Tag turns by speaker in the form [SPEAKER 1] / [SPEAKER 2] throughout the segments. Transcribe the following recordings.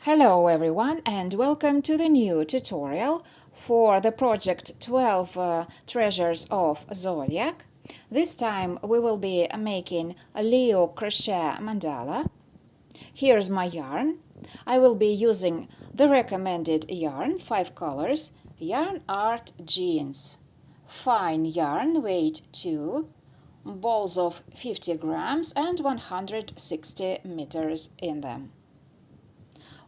[SPEAKER 1] Hello everyone and welcome to the new tutorial for the project 12 Treasures of Zodiac. This time we will be making a Leo crochet mandala. Here's my yarn. I will be using the recommended yarn, 5 colors, Yarn Art Jeans, fine yarn, weight 2, balls of 50 grams and 160 meters in them.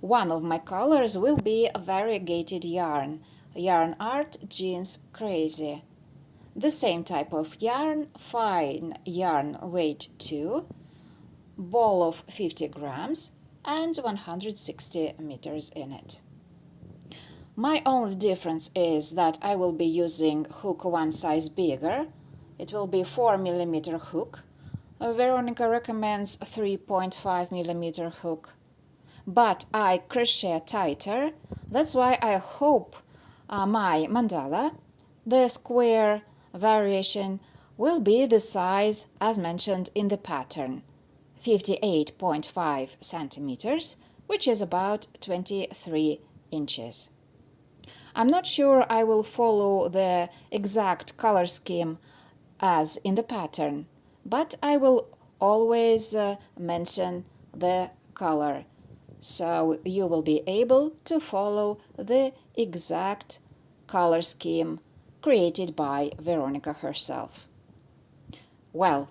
[SPEAKER 1] One of my colors will be a variegated yarn, Yarn Art Jeans Crazy. The same type of yarn, fine yarn, weight 2, ball of 50 grams and 160 meters in it. My only difference is that I will be using hook one size bigger. It will be 4 mm hook. Veronika recommends 3.5 mm hook. But I crochet tighter. That's why I hope my mandala, the square variation, will be the size as mentioned in the pattern, 58.5 centimeters, which is about 23 inches. I'm not sure I will follow the exact color scheme as in the pattern, but I will always mention the color, so you will be able to follow the exact color scheme created by Veronika herself. Well,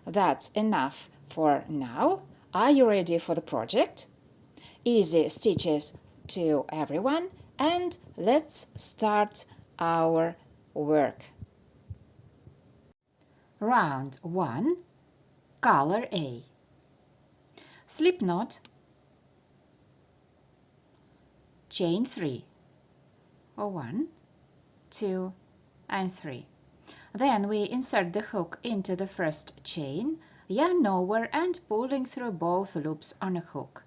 [SPEAKER 1] that's enough for now. Are you ready for the project? Easy stitches to everyone, and let's start our work. Round 1, color A. Slip knot, chain 3, 1, 2 and 3. Then we insert the hook into the first chain, yarn over and pulling through both loops on a hook.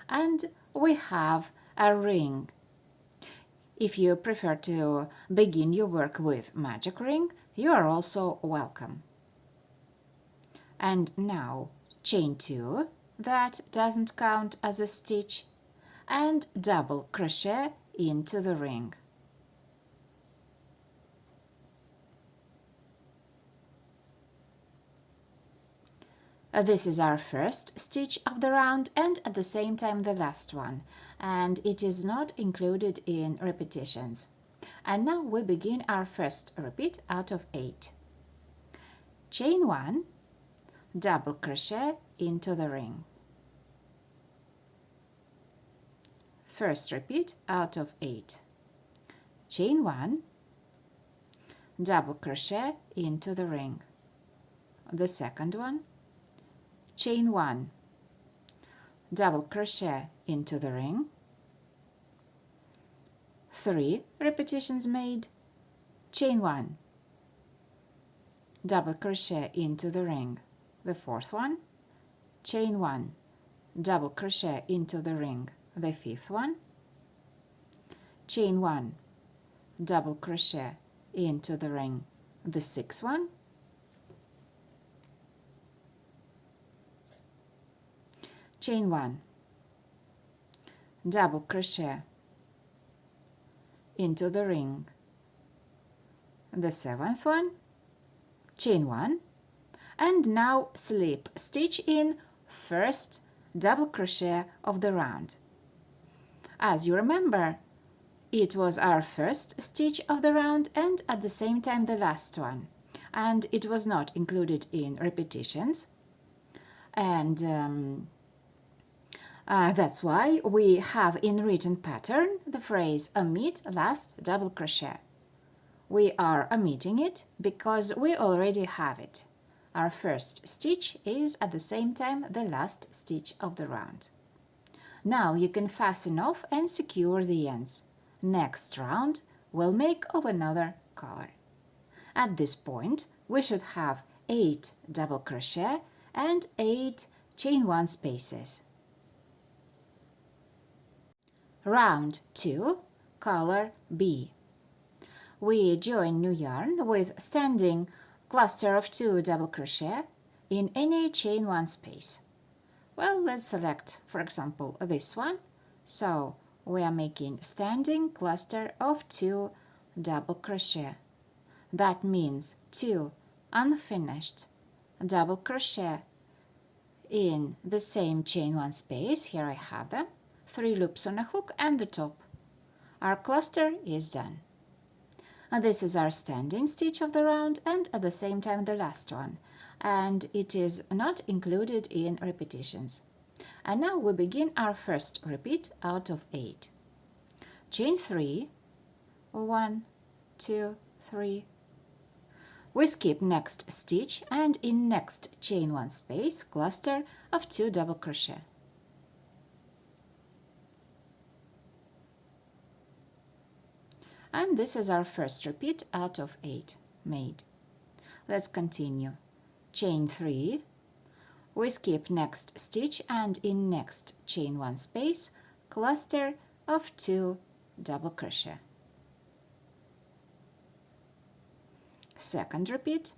[SPEAKER 1] And we have a ring. If you prefer to begin your work with magic ring, you are also welcome. And now chain 2, that doesn't count as a stitch, and double crochet into the ring. This is our first stitch of the round and at the same time the last one, and it is not included in repetitions. And now we begin our first repeat out of 8. Chain 1, double crochet into the ring. First repeat out of 8. Chain 1, double crochet into the ring. The second one, chain 1, double crochet into the ring. 3 repetitions made, chain 1, double crochet into the ring. The fourth one, chain 1, double crochet into the ring. The fifth one, chain 1, double crochet into the ring. The sixth one, chain 1, double crochet into the ring. The seventh one, chain 1, and now slip stitch in first double crochet of the round. As you remember, it was our first stitch of the round and at the same time the last one, and it was not included in repetitions, and that's why we have in written pattern the phrase omit last double crochet. We are omitting it because we already have it. Our first stitch is at the same time the last stitch of the round. Now you can fasten off and secure the ends. Next round we'll make of another color. At this point we should have 8 double crochet and 8 chain 1 spaces. Round 2, color B. We join new yarn with standing cluster of 2 double crochet in any chain 1 space. Well, let's select, for example, this one So we are making standing cluster of 2 double crochet. That means 2 unfinished double crochet in the same chain 1 space. Here I have them, 3 loops on a hook and the top. Our cluster is done. And this is our standing stitch of the round and at the same time the last one, and it is not included in repetitions. And now we begin our first repeat out of 8. Chain 3, 1, 2, 3. We skip next stitch and in next chain 1 space cluster of 2 double crochet. And this is our first repeat out of 8 made. Let's continue. Chain 3, we skip next stitch and in next chain 1 space cluster of 2 double crochet. Second repeat.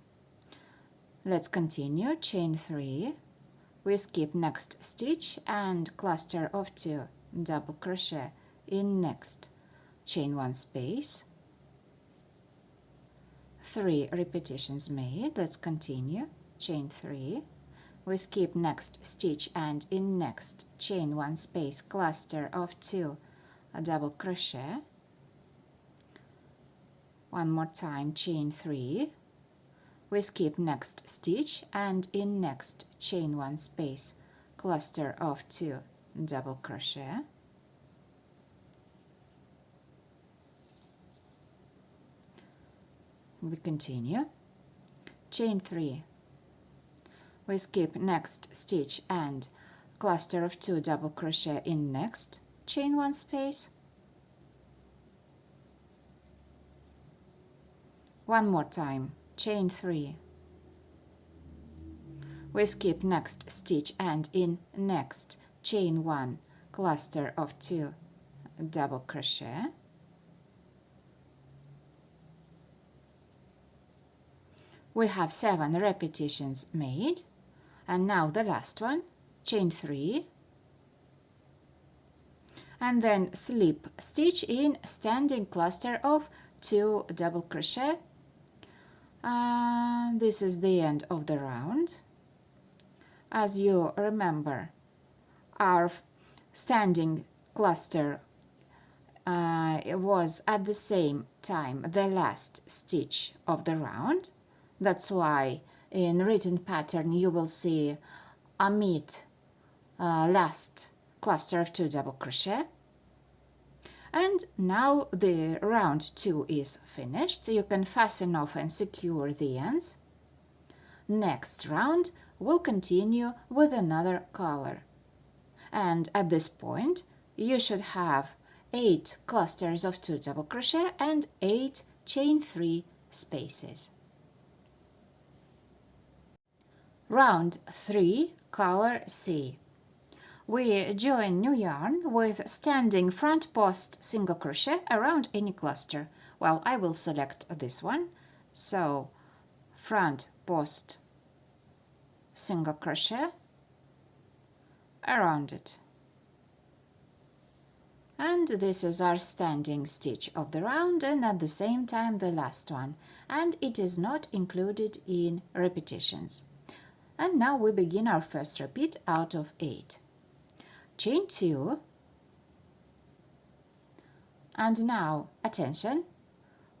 [SPEAKER 1] Let's continue. Chain 3, we skip next stitch and cluster of 2 double crochet in next chain 1 space. 3 repetitions made. Let's continue. Chain 3, we skip next stitch and in next chain 1 space cluster of 2 double crochet. One more time. Chain 3, we skip next stitch and in next chain 1 space cluster of 2 double crochet. We continue. Chain 3, we skip next stitch and cluster of 2 double crochet in next chain 1 space. One more time. Chain 3, we skip next stitch and in next chain 1 cluster of 2 double crochet. We have 7 repetitions made, and now the last one. Chain 3 and then slip stitch in standing cluster of 2 double crochet. This is the end of the round. As you remember, our standing cluster was at the same time the last stitch of the round. That's why in written pattern you will see omit last cluster of 2 double crochet. And now the round 2 is finished. You can fasten off and secure the ends. Next round we'll continue with another color. And at this point you should have 8 clusters of 2 double crochet and 8 chain 3 spaces. Round 3, color C. We join new yarn with standing front post single crochet around any cluster. Well, I will select this one. So front post single crochet around it. And this is our standing stitch of the round and at the same time the last one. And it is not included in repetitions. And now we begin our first repeat out of 8. Chain 2, and now attention,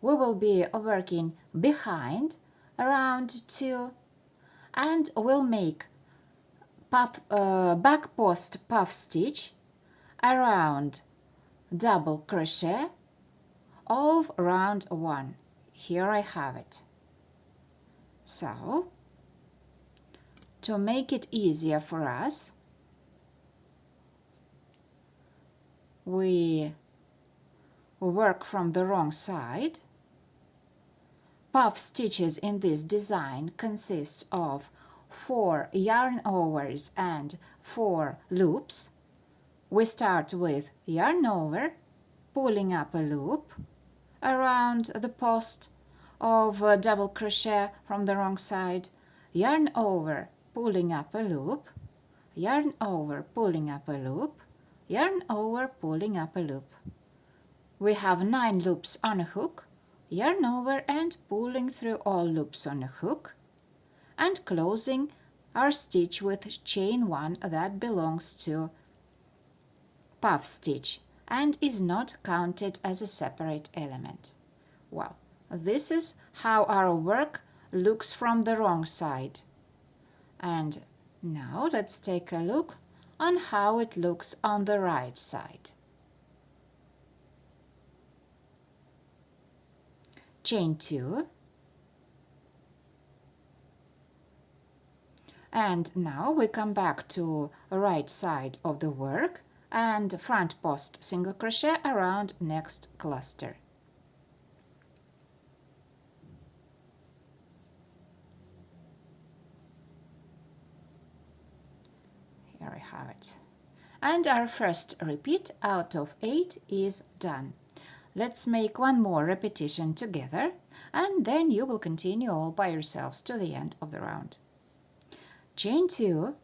[SPEAKER 1] we will be working behind round 2 and we'll make back post puff stitch around double crochet of round 1. Here I have it. So to make it easier for us, we work from the wrong side. Puff stitches in this design consist of 4 yarn overs and 4 loops. We start with yarn over, pulling up a loop around the post of double crochet from the wrong side, yarn over, pulling up a loop, yarn over, pulling up a loop, yarn over, pulling up a loop. We have 9 loops on a hook, yarn over and pulling through all loops on a hook, and closing our stitch with chain 1 that belongs to puff stitch and is not counted as a separate element. Well, this is how our work looks from the wrong side. And now let's take a look on how it looks on the right side. Chain 2, and now we come back to right side of the work and front post single crochet around next cluster. Here I have it. And our first repeat out of 8 is done. Let's make one more repetition together, and then you will continue all by yourselves to the end of the round. Chain 2.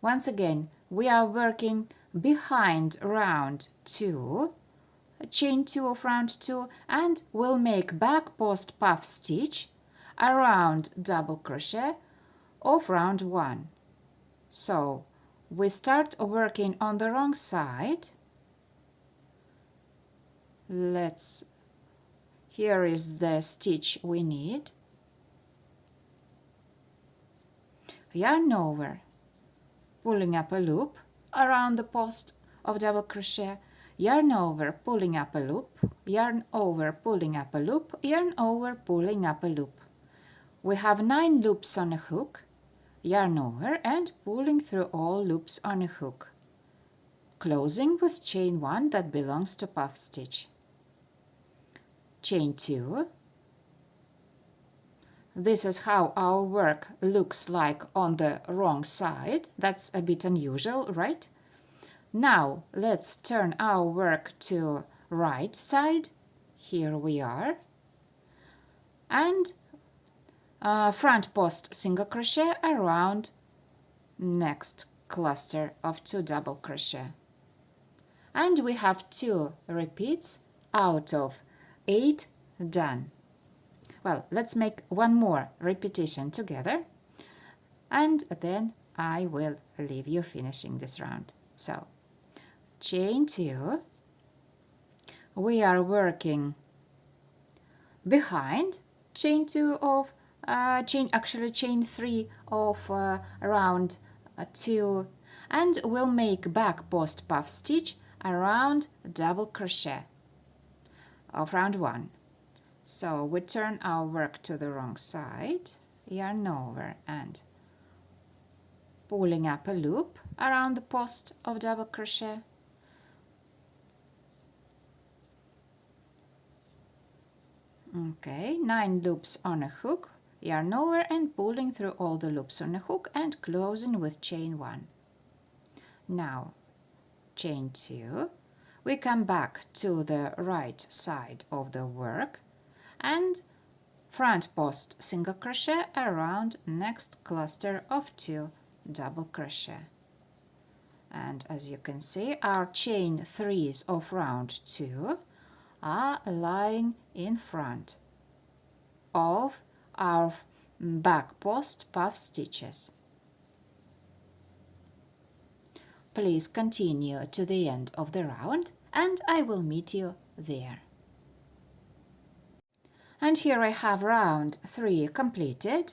[SPEAKER 1] Once again, we are working behind round 2, chain 2 of round 2, and we'll make back post puff stitch around double crochet of round 1. So we start working on the wrong side. Here is the stitch we need. Yarn over, pulling up a loop around the post of double crochet, yarn over, pulling up a loop, yarn over, pulling up a loop, yarn over, pulling up a loop. We have 9 loops on a hook, yarn over and pulling through all loops on a hook, closing with chain 1 that belongs to puff stitch. Chain 2. This is how our work looks like on the wrong side. That's a bit unusual, right? Now let's turn our work to right side. Here we are. And front post single crochet around next cluster of 2 double crochet. And we have 2 repeats out of 8 done. Well, let's make one more repetition together, and then I will leave you finishing this round. So, chain 2, we are working behind chain 2 of chain 3 of round 2, and we'll make back post puff stitch around double crochet of round 1. So we turn our work to the wrong side, yarn over and pulling up a loop around the post of double crochet. Okay, 9 loops on a hook, yarn over and pulling through all the loops on a hook and closing with chain 1. Now chain 2, we come back to the right side of the work and front post single crochet around next cluster of 2 double crochet. And as you can see, our chain 3s of round 2 are lying in front of our back post puff stitches. Please continue to the end of the round and I will meet you there. And here I have round 3 completed.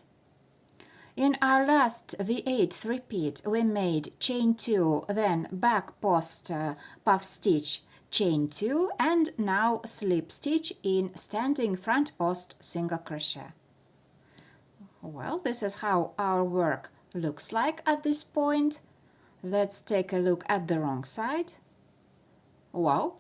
[SPEAKER 1] In our last, the 8th repeat, we made chain 2, then back post puff stitch, chain 2, and now slip stitch in standing front post single crochet. Well, this is how our work looks like at this point. Let's take a look at the wrong side. Wow!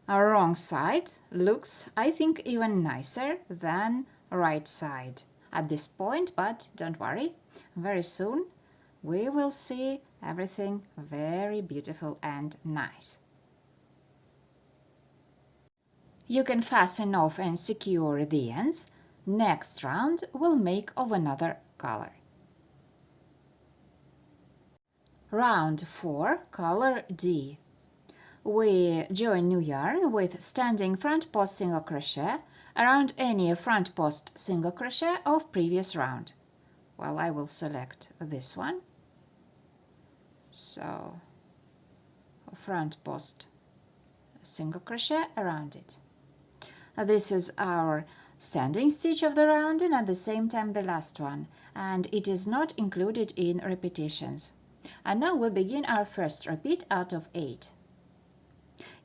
[SPEAKER 1] Our wrong side looks, I think, even nicer than right side at this point, but don't worry, very soon we will see everything very beautiful and nice. You can fasten off and secure the ends. Next round we'll make of another color. Round 4, color D. We join new yarn with standing front post single crochet around any front post single crochet of previous round. Well, I will select this one. So, front post single crochet around it. This is our standing stitch of the round and at the same time the last one, and it is not included in repetitions. And now we begin our first repeat out of 8.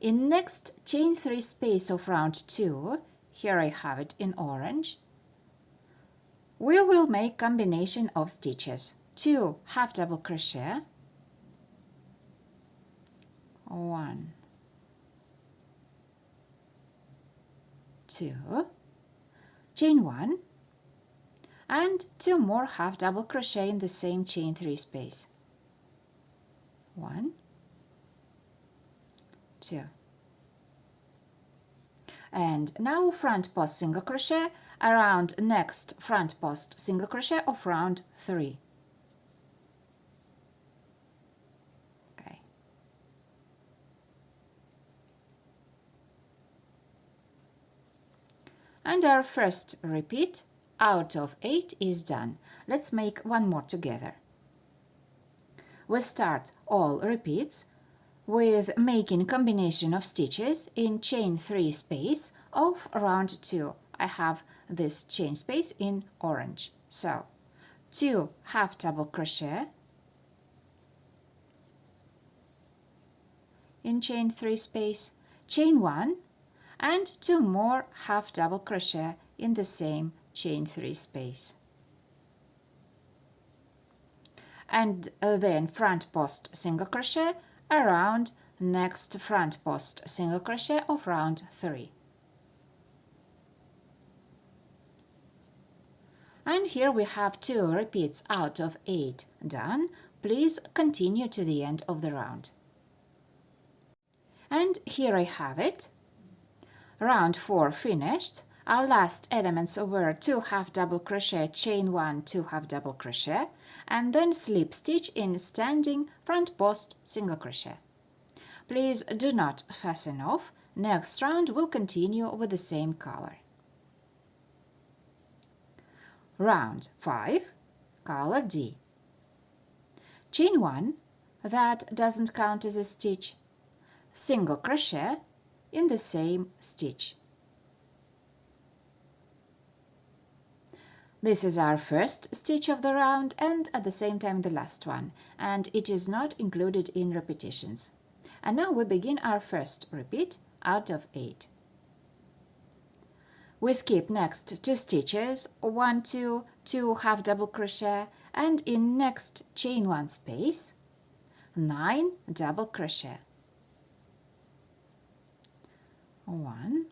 [SPEAKER 1] In next chain 3 space of round 2, here I have it in orange, we will make combination of stitches. 2 half double crochet, 1, 2, chain 1, and 2 more half double crochet in the same chain 3 space. 1, 2. And now front post single crochet around next front post single crochet of round 3. Okay. And our first repeat out of 8 is done. Let's make one more together. We start all repeats with making combination of stitches in chain 3 space of round 2. I have this chain space in orange. So 2 half double crochet in chain 3 space, chain 1, and 2 more half double crochet in the same chain 3 space. And then front post single crochet around next front post single crochet of round 3. And here we have 2 repeats out of 8 done. Please continue to the end of the round. And here I have it. Round 4 finished. Our last elements were 2 half double crochet, chain 1, 2 half double crochet, and then slip stitch in standing front post single crochet. Please do not fasten off. Next round will continue with the same color. Round 5, color D. Chain 1, that doesn't count as a stitch. Single crochet in the same stitch. This is our first stitch of the round and at the same time the last one, and it is not included in repetitions. And now we begin our first repeat out of 8. We skip next 2 stitches, 1, 2, 2 half double crochet, and in next chain 1 space, 9 double crochet. 1,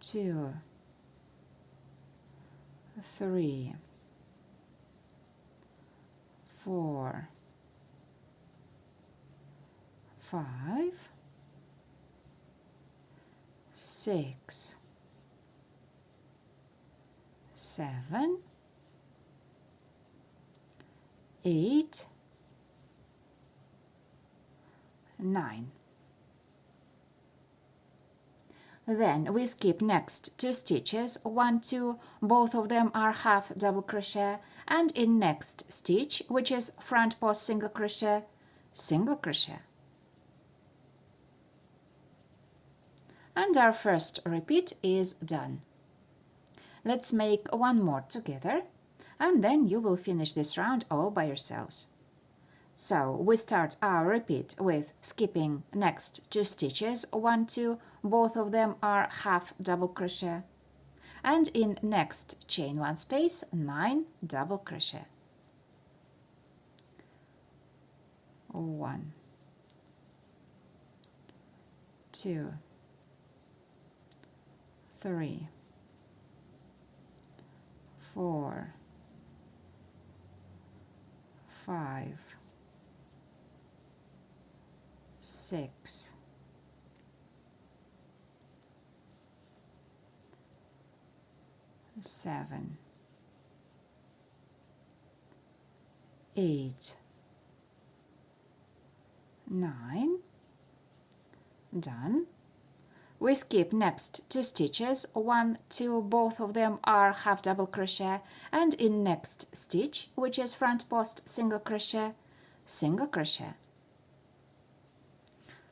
[SPEAKER 1] 2, 3, 4, 5, 6, 7, 8, 9. Then we skip next 2 stitches, 1, 2, both of them are half double crochet, and in next stitch, which is front post single crochet, single crochet. And our first repeat is done. Let's make one more together, and then you will finish this round all by yourselves. So we start our repeat with skipping next 2 stitches, 1, 2, both of them are half double crochet, and in next chain 1 space, 9 double crochet. 1, 2, 3, 4, 5, 6, 7, 8, 9, done. We skip next 2 stitches, 1, 2, both of them are half double crochet, and in next stitch, which is front post single crochet,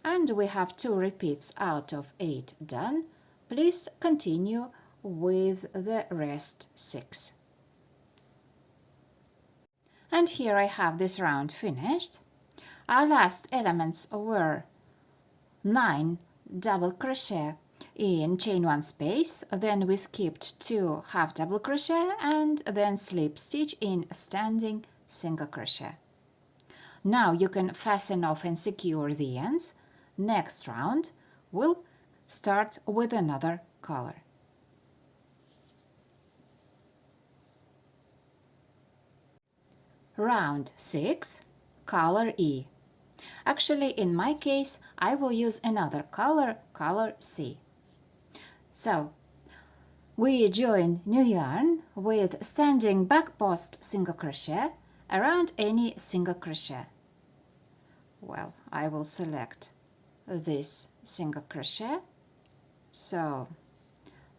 [SPEAKER 1] and we have 2 repeats out of 8 done. Please continue with the rest 6. And here I have this round finished. Our last elements were 9 double crochet in chain 1 space, then we skipped 2 half double crochet and then slip stitch in standing single crochet. Now you can fasten off and secure the ends. Next round we'll start with another color. Round 6, color E. Actually, in my case, I will use another color, color C. So, we join new yarn with standing back post single crochet around any single crochet. Well, I will select this single crochet. So,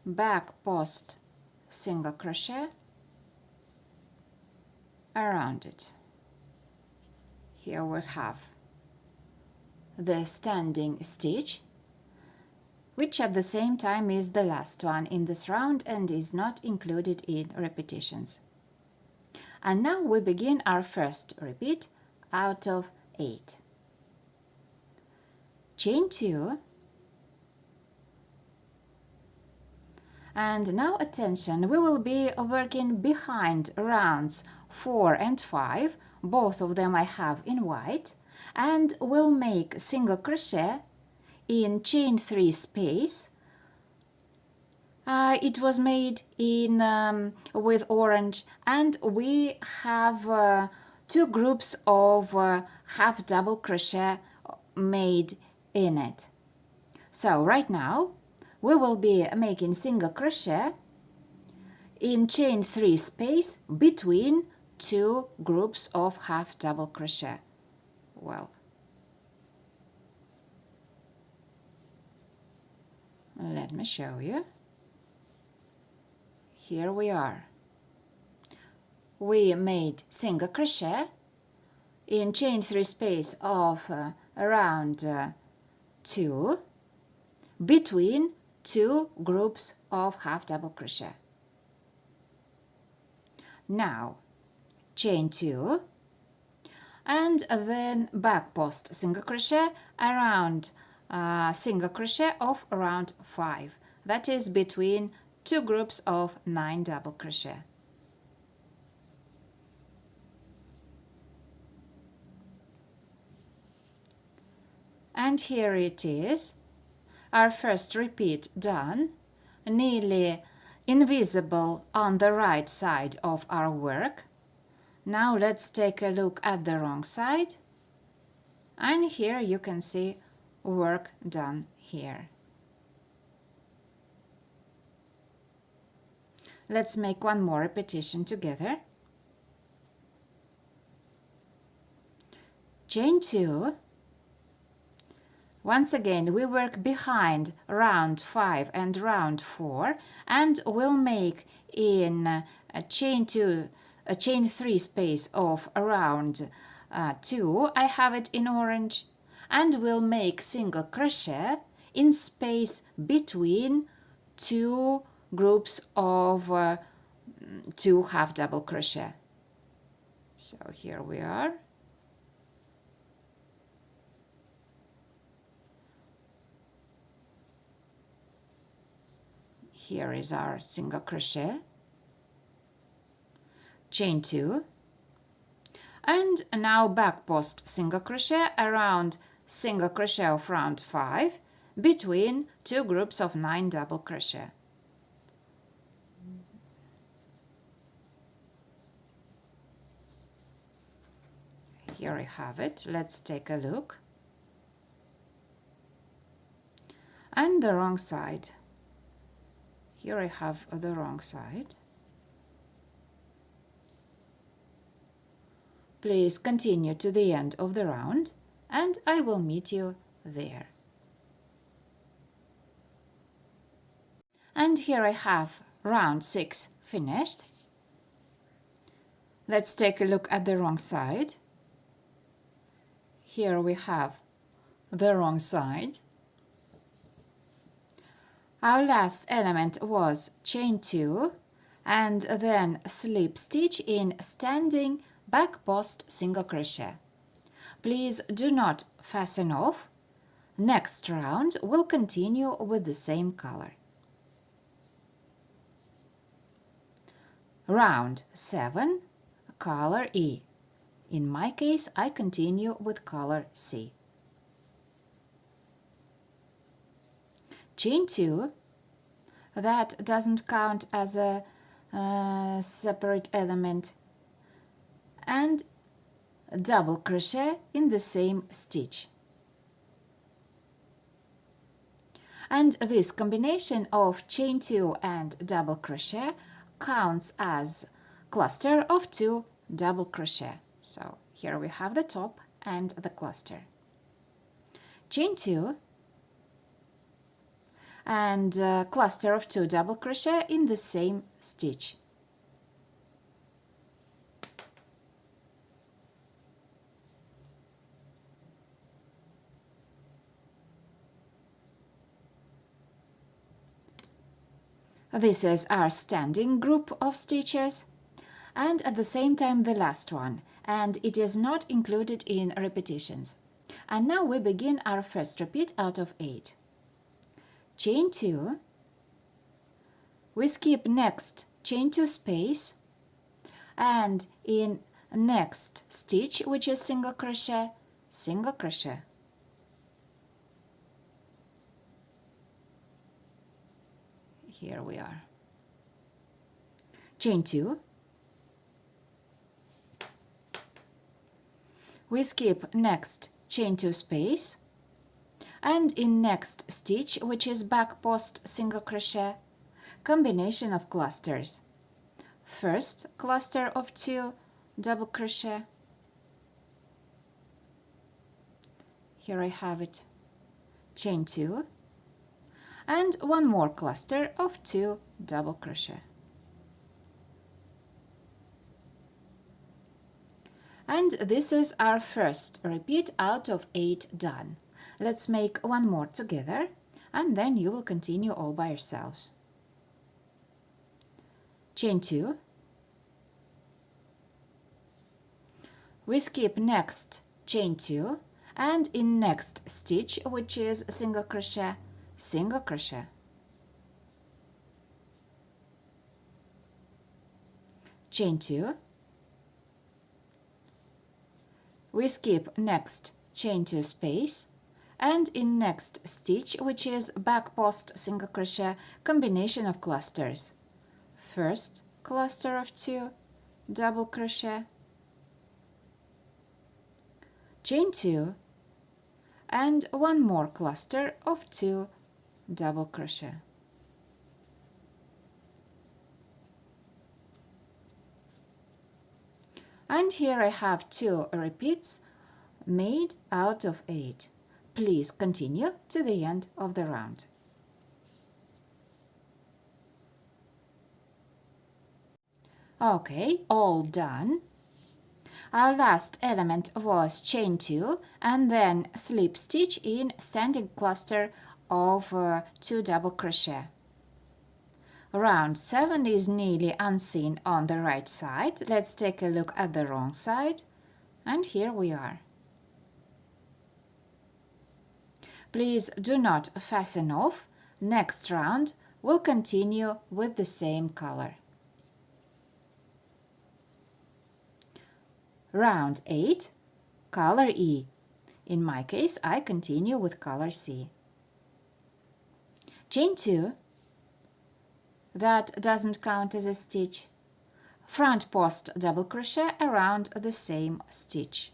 [SPEAKER 1] back post single crochet around it. Here we have the standing stitch, which at the same time is the last one in this round and is not included in repetitions. And now we begin our first repeat out of 8. Chain 2, and now attention, we will be working behind rounds 4 and 5, both of them I have in white, and we'll make single crochet in chain 3 space. It was made in with orange, and we have 2 groups of half double crochet made in it. So right now we will be making single crochet in chain 3 space between 2 groups of half double crochet. Well, let me show you. Here we are. We made single crochet in chain 3 space of around 2 between 2 groups of half double crochet. Now chain 2 and then back post single crochet around single crochet of around 5, that is between 2 groups of 9 double crochet. And here it is, our first repeat done, nearly invisible on the right side of our work. Now let's take a look at the wrong side, and here you can see work done here. Let's make one more repetition together. Chain 2. Once again, we work behind round 5 and round 4, and we'll make in a chain 3 space of around 2. I have it in orange, and we'll make single crochet in space between 2 groups of 2 half double crochet. So here we are. Here is our single crochet, chain 2, and now back post single crochet around single crochet of round 5 between 2 groups of 9 double crochet. Here I have it. Let's take a look. And the wrong side. Here I have the wrong side. Please continue to the end of the round and I will meet you there. And here I have round 6 finished. Let's take a look at the wrong side. Here we have the wrong side. Our last element was chain 2 and then slip stitch in standing back post single crochet. Please do not fasten off. Next round we'll continue with the same color. Round 7, color E. In my case, I continue with color C. Chain 2, that doesn't count as a separate element, and double crochet in the same stitch. And this combination of chain 2 and double crochet counts as cluster of 2 double crochet. So here we have the top and the cluster. Chain 2 and cluster of 2 double crochet in the same stitch. This is our standing group of stitches and at the same time the last one, and it is not included in repetitions. And now we begin our first repeat out of 8. Chain 2, we skip next chain 2 space, and in next stitch, which is single crochet, single crochet. Here we are. Chain 2, we skip next chain 2 space, and in next stitch, which is back post single crochet, combination of clusters. First cluster of 2 double crochet. Here I have it. Chain 2 and one more cluster of 2 double crochet. And this is our first repeat out of 8 done. Let's make one more together and then you will continue all by yourselves. Chain 2, we skip next chain 2 and in next stitch, which is single crochet, single crochet. Chain 2, we skip next chain 2 space, and in next stitch, which is back post single crochet, combination of clusters. First cluster of 2 double crochet, chain 2 and one more cluster of 2 double crochet. And here I have 2 repeats made out of 8. Please continue to the end of the round. Okay, all done. Our last element was chain 2 and then slip stitch in standing cluster of 2 double crochet. Round 7 is nearly unseen on the right side. Let's take a look at the wrong side. And here we are. Please do not fasten off. Next round we'll continue with the same color. Round 8, color E. In my case, I continue with color C. Chain 2, that doesn't count as a stitch. Front post double crochet around the same stitch.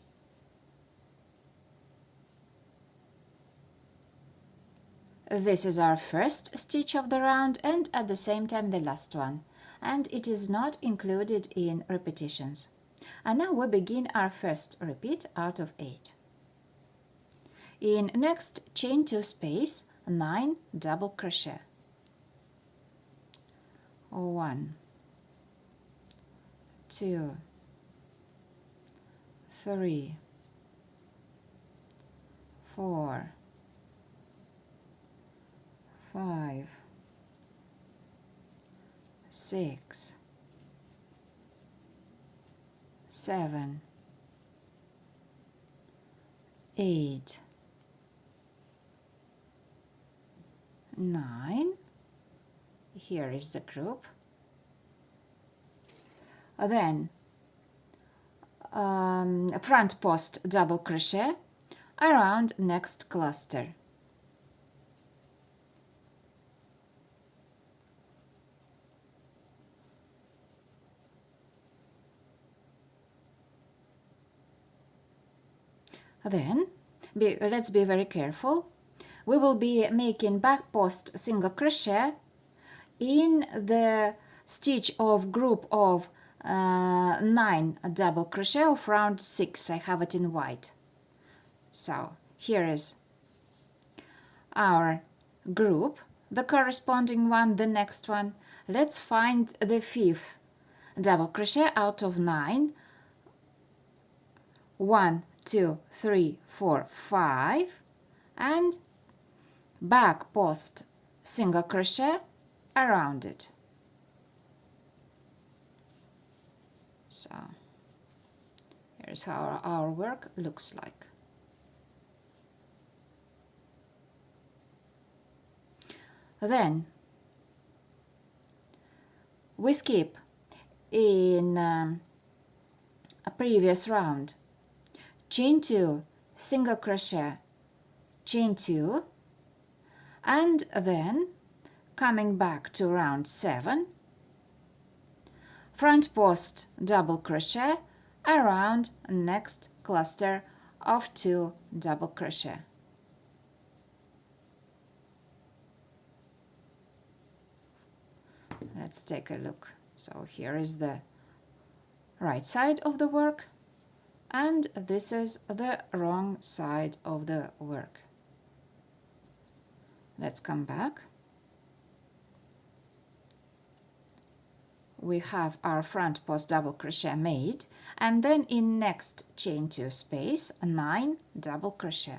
[SPEAKER 1] This is our first stitch of the round and at the same time the last one, and it is not included in repetitions. And now we begin our first repeat out of 8. In next chain 2 space, 9 double crochet. 1, 2, 3, 4, 5, 6, 7, 8, 9. Here is the group. Then front post double crochet around next cluster. Then let's be very careful. We will be making back post single crochet in the stitch of group of 9 double crochet of round 6. I have it in white. So here is our group, the corresponding one, the next one. Let's find the 5th double crochet out of 9. 1, 2, 3, 4, 5, and back post single crochet around it. So here's how our work looks like. Then we skip in a previous round, chain 2, single crochet, chain 2, and then coming back to round 7, front post double crochet around next cluster of 2 double crochet. Let's take a look. So here is the right side of the work, and this is the wrong side of the work. Let's come back. We have our front post double crochet made, and then in next chain 2 space, 9 double crochet.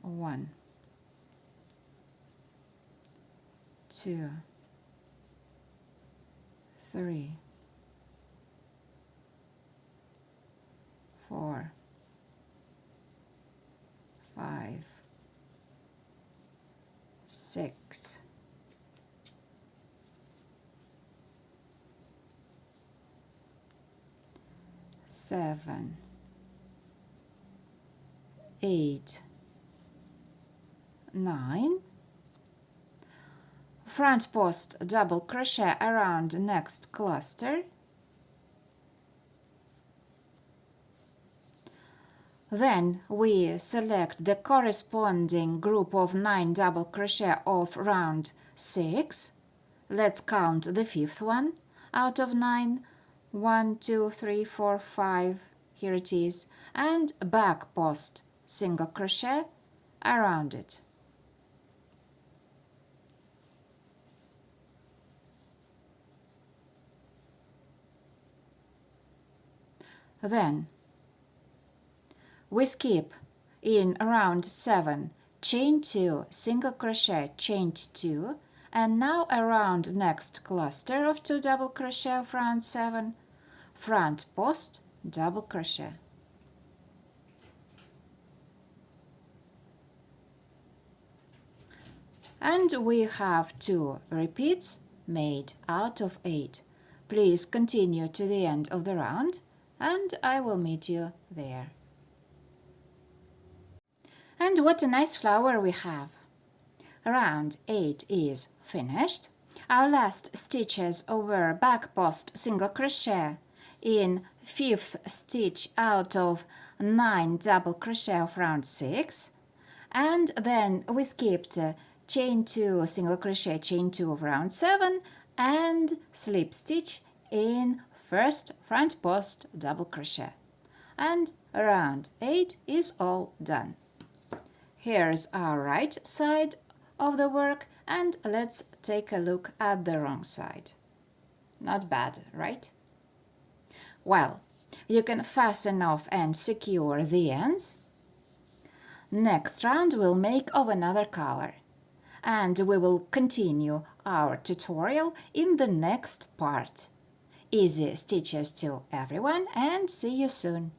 [SPEAKER 1] 1, 2, 3, 4, 5, 6, 7, 8, 9. Front post double crochet around next cluster. Then we select the corresponding group of 9 double crochet of round 6. Let's count the 5th one out of 9. 1, 2, 3, 4, 5. Here it is. And back post single crochet around it. Then we skip in round 7, chain 2, single crochet, chain 2, and now around next cluster of 2 double crochet of round 7, front post double crochet. And we have 2 repeats made out of 8. Please continue to the end of the round, and I will meet you there. And what a nice flower we have! Round 8 is finished. Our last stitches over back post single crochet in 5th stitch out of 9 double crochet of round 6, and then we skipped chain 2, single crochet, chain 2 of round 7, and slip stitch in first front post double crochet, and round 8 is all done. Here's our right side of the work, and let's take a look at the wrong side. Not bad, right? Well, you can fasten off and secure the ends. Next round we'll make of another color, and we will continue our tutorial in the next part. Easy stitches to everyone, and see you soon!